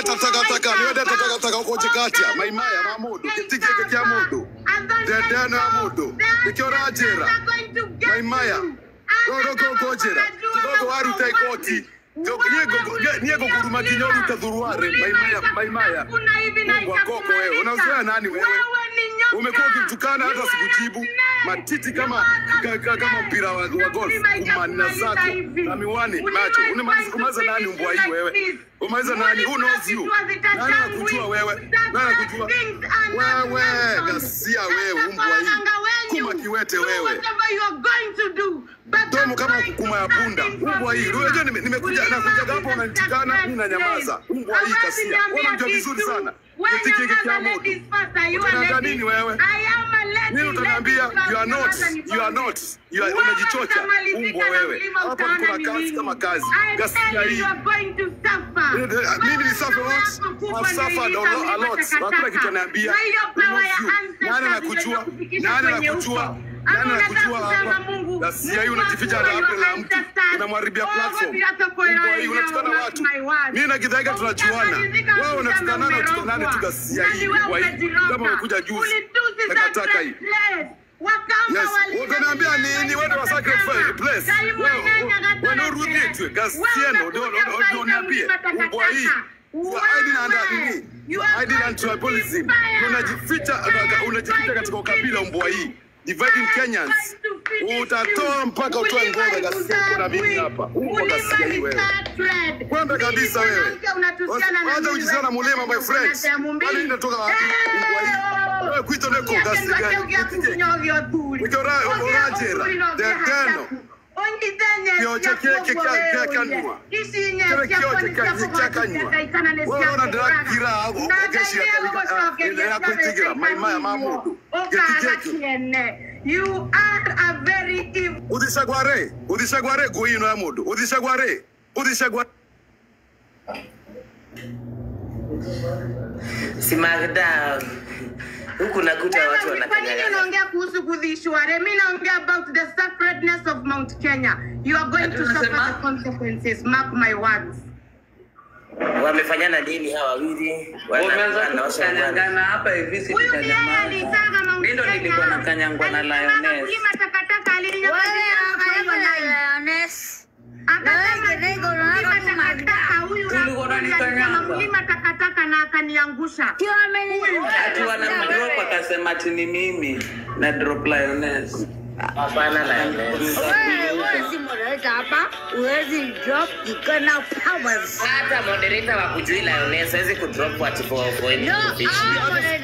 deta taka uko jikatia maimaya mamudu kitikeke kia mudu dedeno ya mudu nikiora jera maimaya roko kojera dogo waru taikoti niego kuruma kinyoru tadhuruare maimaya kwa koko wewe unazoea nani wewe umekuwa ukitukana hata sikujibu matiti kama mpira wa golf kumana zako na miwani macho unamaliza nani mbwa hii wewe umaliza nani who knows you nani anakujua wewe nani anakujua wewe gasia wewe mbwa hii kuma kiwete wewe domo kama kukuma ya bunda mbwa hii unajua nimekuja hapo unanitukana mimi nanyamaza mbwa hii gasia unamjua vizuri sana kitikeke kia moto unataka nini wewe nini utaniambia you are not unajichocha mbwa wewe hapo kuna kazi kama kazi gasia hii mimi ni suffer what I've suffered a lot hakuna kitu ananiambia nani anakujua hapa gasia hii unajificha hapo na mtu unamharibia platform mbwa hii unatukana watu mimi na Githaiga tunajuana wewe unatukana na tukanane tu gasia hii mbwa hii kama umekuja juzi takataka hii yes, utaniambia nini wewe wa sacrifice place wewe urudi tu gasieno ndio niambie mbwa hii hiding and tribalism unajificha katika ukabila mbwa hii dividing Kenyans utatoa mpaka utoe ngoza gasia kuna mimi hapa mbwa gasia hii wewe kwenda kabisa wewe hata ujisana mulima my friends bali inatoka wapi mbwa hii wewe kuito neko gasia gani ukora orajera dedeno kioche keke kanua kioche kanua wewe unadra kira hapo keshi ya kuitigira maimaya mamudu keke you are a very evil udishagware goyino ya mudu udishagware si Magda huku nakuta watu wanakanya. Mimi naongea kuhusu kudhishware. Mimi naongea about the sacredness of Mount Kenya. You are going to suffer the consequences. Mark my words. Wamefanyana nini hawa wawili? Wameanza kukanyangana hapa hivi sisi Kenya. Mimi ndo nilikuwa nakanyangwa na Lioness. Mlima takataka alinyang'anya Lioness. Mlima takataka na akaniangusha. Ati wanamdrop akasema ati ni mimi na drop Lioness. Hapana Lioness. Wewe si moderator hapa, uwezi drop ikona powers. Hata moderator wa kujui Lioness hawezi kudrop ati for any